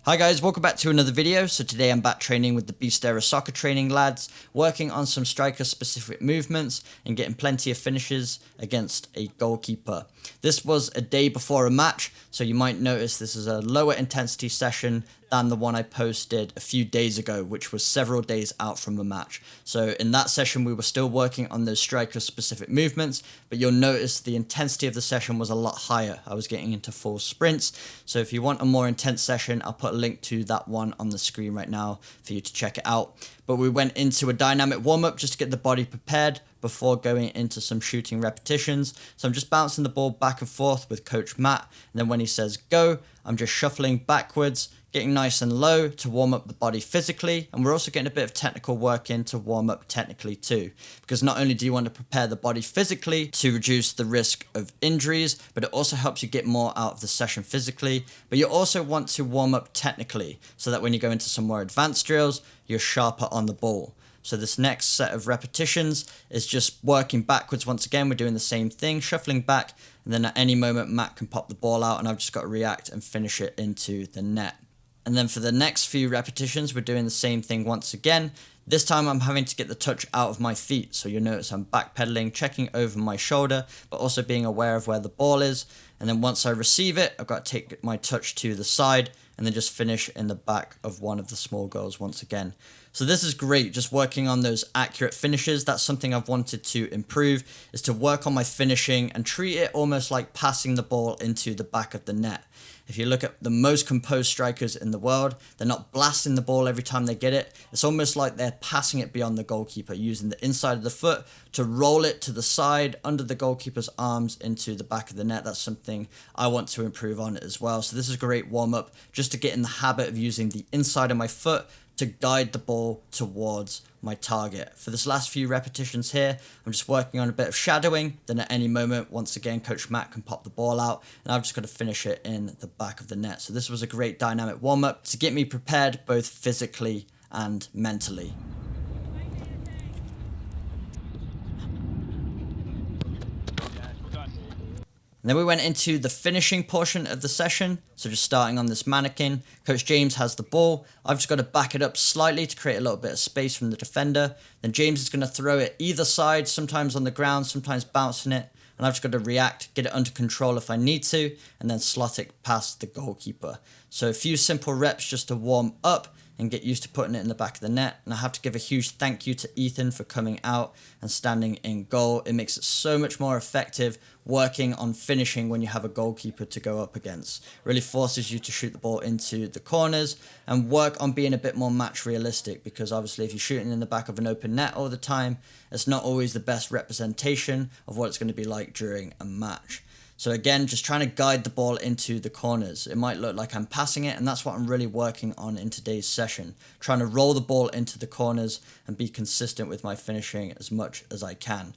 Hi guys, welcome back to another video. So today I'm back training with the Beestera Soccer Training lads, working on some striker specific movements and getting plenty of finishes against a goalkeeper. This was a day before a match, so you might notice this is a lower intensity session than the one I posted a few days ago, which was several days out from the match. So in that session we were still working on those striker specific movements, but you'll notice the intensity of the session was a lot higher. I was getting into full sprints. So if you want a more intense session, I'll put a link to that one on the screen right now for you to check it out. But we went into a dynamic warm-up just to get the body prepared before going into some shooting repetitions. So I'm just bouncing the ball back and forth with Coach Matt, and then when he says go, I'm just shuffling backwards, getting nice and low to warm up the body physically, and we're also getting a bit of technical work in to warm up technically too, because not only do you want to prepare the body physically to reduce the risk of injuries, but it also helps you get more out of the session physically, but you also want to warm up technically so that when you go into some more advanced drills, you're sharper on the ball. So this next set of repetitions is just working backwards. Once again, we're doing the same thing, shuffling back, and then at any moment Matt can pop the ball out and I've just got to react and finish it into the net. And then for the next few repetitions, we're doing the same thing once again. This time I'm having to get the touch out of my feet. So you'll notice I'm backpedaling, checking over my shoulder, but also being aware of where the ball is. And then once I receive it, I've got to take my touch to the side and then just finish in the back of one of the small goals once again. So this is great, just working on those accurate finishes. That's something I've wanted to improve, is to work on my finishing and treat it almost like passing the ball into the back of the net. If you look at the most composed strikers in the world, they're not blasting the ball every time they get it. It's almost like they're passing it beyond the goalkeeper, using the inside of the foot to roll it to the side, under the goalkeeper's arms, into the back of the net. That's something I want to improve on as well. So this is a great warm-up just to get in the habit of using the inside of my foot to guide the ball towards my target. For this last few repetitions here, I'm just working on a bit of shadowing, then at any moment, once again, Coach Matt can pop the ball out, and I've just got to finish it in the back of the net. So this was a great dynamic warm-up to get me prepared both physically and mentally. And then we went into the finishing portion of the session. So just starting on this mannequin, Coach James has the ball. I've just got to back it up slightly to create a little bit of space from the defender. Then James is going to throw it either side, sometimes on the ground, sometimes bouncing it. And I've just got to react, get it under control if I need to, and then slot it past the goalkeeper. So a few simple reps just to warm up and get used to putting it in the back of the net. And I have to give a huge thank you to Ethan for coming out and standing in goal. It makes it so much more effective working on finishing when you have a goalkeeper to go up against. Really forces you to shoot the ball into the corners and work on being a bit more match realistic, because obviously if you're shooting in the back of an open net all the time, it's not always the best representation of what it's going to be like during a match. So again, just trying to guide the ball into the corners. It might look like I'm passing it, and that's what I'm really working on in today's session. Trying to roll the ball into the corners and be consistent with my finishing as much as I can.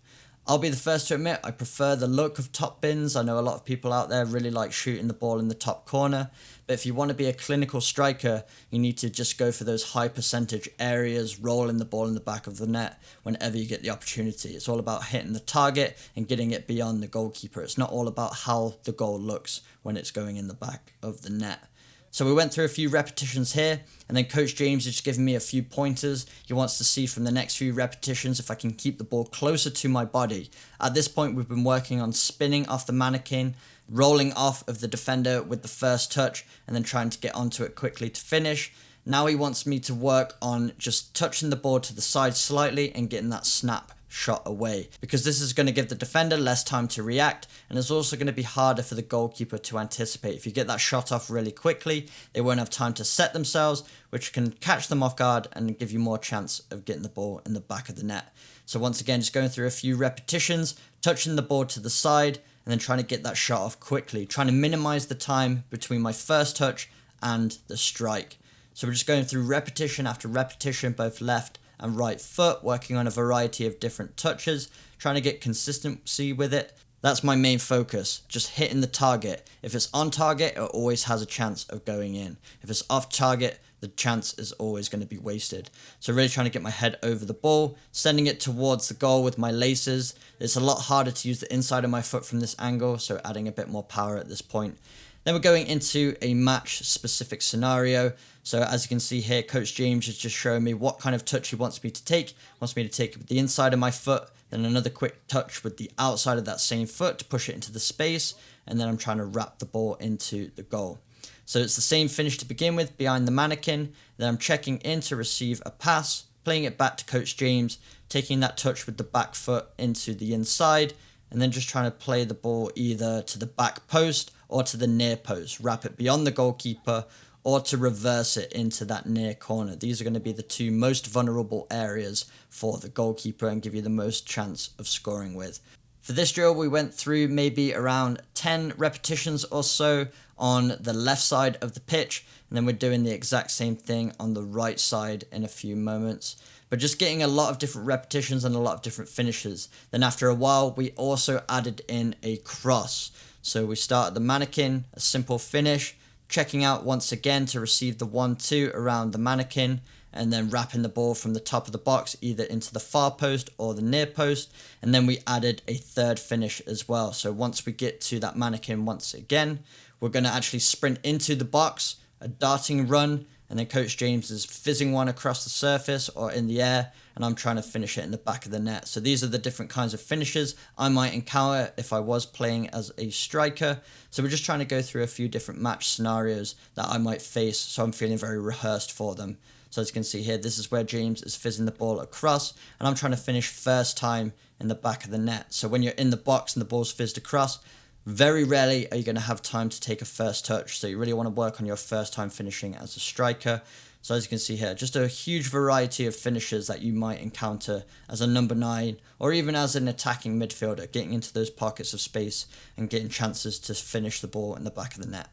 I'll be the first to admit I prefer the look of top bins. I know a lot of people out there really like shooting the ball in the top corner. But if you want to be a clinical striker, you need to just go for those high percentage areas, rolling the ball in the back of the net whenever you get the opportunity. It's all about hitting the target and getting it beyond the goalkeeper. It's not all about how the goal looks when it's going in the back of the net. So we went through a few repetitions here, and then Coach James is just giving me a few pointers. He wants to see from the next few repetitions if I can keep the ball closer to my body. At this point, we've been working on spinning off the mannequin, rolling off of the defender with the first touch, and then trying to get onto it quickly to finish. Now he wants me to work on just touching the ball to the side slightly and getting that snap shot away, because this is going to give the defender less time to react, and it's also going to be harder for the goalkeeper to anticipate. If you get that shot off really quickly, they won't have time to set themselves, which can catch them off guard and give you more chance of getting the ball in the back of the net. So once again, just going through a few repetitions, touching the ball to the side, and then trying to get that shot off quickly, trying to minimize the time between my first touch and the strike. So we're just going through repetition after repetition, both left and right foot, working on a variety of different touches, trying to get consistency with it. That's my main focus, just hitting the target. If it's on target, it always has a chance of going in. If it's off target, the chance is always going to be wasted. So really trying to get my head over the ball, sending it towards the goal with my laces. It's a lot harder to use the inside of my foot from this angle, so adding a bit more power at this point. Then we're going into a match specific scenario. So as you can see here, Coach James is just showing me what kind of touch he wants me to take. He wants me to take it with the inside of my foot, then another quick touch with the outside of that same foot to push it into the space, and then I'm trying to wrap the ball into the goal. So it's the same finish to begin with behind the mannequin, then I'm checking in to receive a pass, playing it back to Coach James, taking that touch with the back foot into the inside, and then just trying to play the ball either to the back post or to the near post, wrap it beyond the goalkeeper, or to reverse it into that near corner. These are going to be the two most vulnerable areas for the goalkeeper and give you the most chance of scoring with. For this drill, we went through maybe around 10 repetitions or so on the left side of the pitch, and then we're doing the exact same thing on the right side in a few moments. But just getting a lot of different repetitions and a lot of different finishes. Then after a while, we also added in a cross. So we start at the mannequin, a simple finish, checking out once again to receive the 1-2 around the mannequin, and then wrapping the ball from the top of the box either into the far post or the near post. And then we added a third finish as well. So once we get to that mannequin once again, we're going to actually sprint into the box, a darting run, and then Coach James is fizzing one across the surface or in the air, and I'm trying to finish it in the back of the net. So these are the different kinds of finishes I might encounter if I was playing as a striker. So we're just trying to go through a few different match scenarios that I might face, so I'm feeling very rehearsed for them. So as you can see here, this is where James is fizzing the ball across, and I'm trying to finish first time in the back of the net. So when you're in the box and the ball's fizzed across, very rarely are you going to have time to take a first touch. So you really want to work on your first time finishing as a striker. So as you can see here, just a huge variety of finishes that you might encounter as a number 9 or even as an attacking midfielder, getting into those pockets of space and getting chances to finish the ball in the back of the net.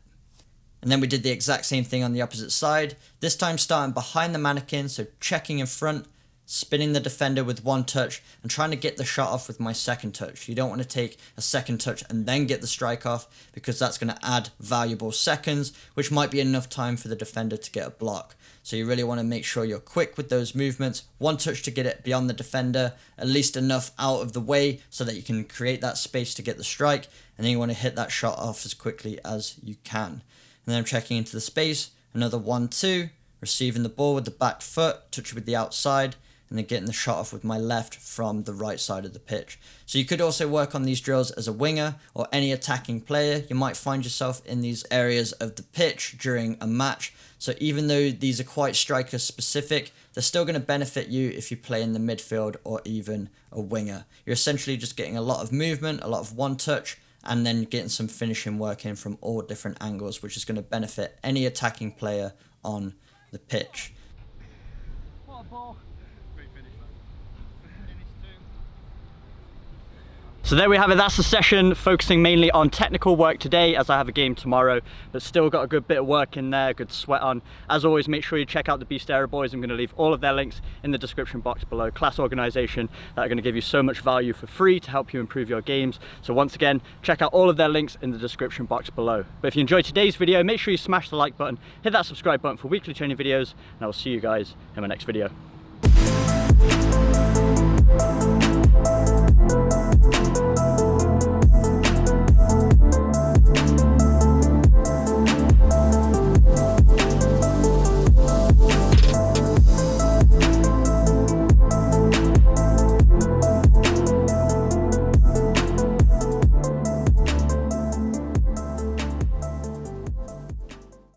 And then we did the exact same thing on the opposite side, this time starting behind the mannequin, so checking in front, spinning the defender with one touch and trying to get the shot off with my second touch. You don't want to take a second touch and then get the strike off, because that's going to add valuable seconds, which might be enough time for the defender to get a block. So you really want to make sure you're quick with those movements, one touch to get it beyond the defender, at least enough out of the way so that you can create that space to get the strike, and then you want to hit that shot off as quickly as you can. And then I'm checking into the space, another 1-2, receiving the ball with the back foot, touch with the outside, and then getting the shot off with my left from the right side of the pitch. So you could also work on these drills as a winger or any attacking player. You might find yourself in these areas of the pitch during a match. So even though these are quite striker specific, they're still going to benefit you if you play in the midfield or even a winger. You're essentially just getting a lot of movement, a lot of one touch, and then getting some finishing work in from all different angles, which is going to benefit any attacking player on the pitch. What a ball. So there we have it, that's the session, focusing mainly on technical work today as I have a game tomorrow, but still got a good bit of work in there, good sweat on. As always, make sure you check out the Beestera boys. I'm going to leave all of their links in the description box below. Class organisation that are going to give you so much value for free to help you improve your games. So once again, check out all of their links in the description box below. But if you enjoyed today's video, make sure you smash the like button, hit that subscribe button for weekly training videos, and I will see you guys in my next video.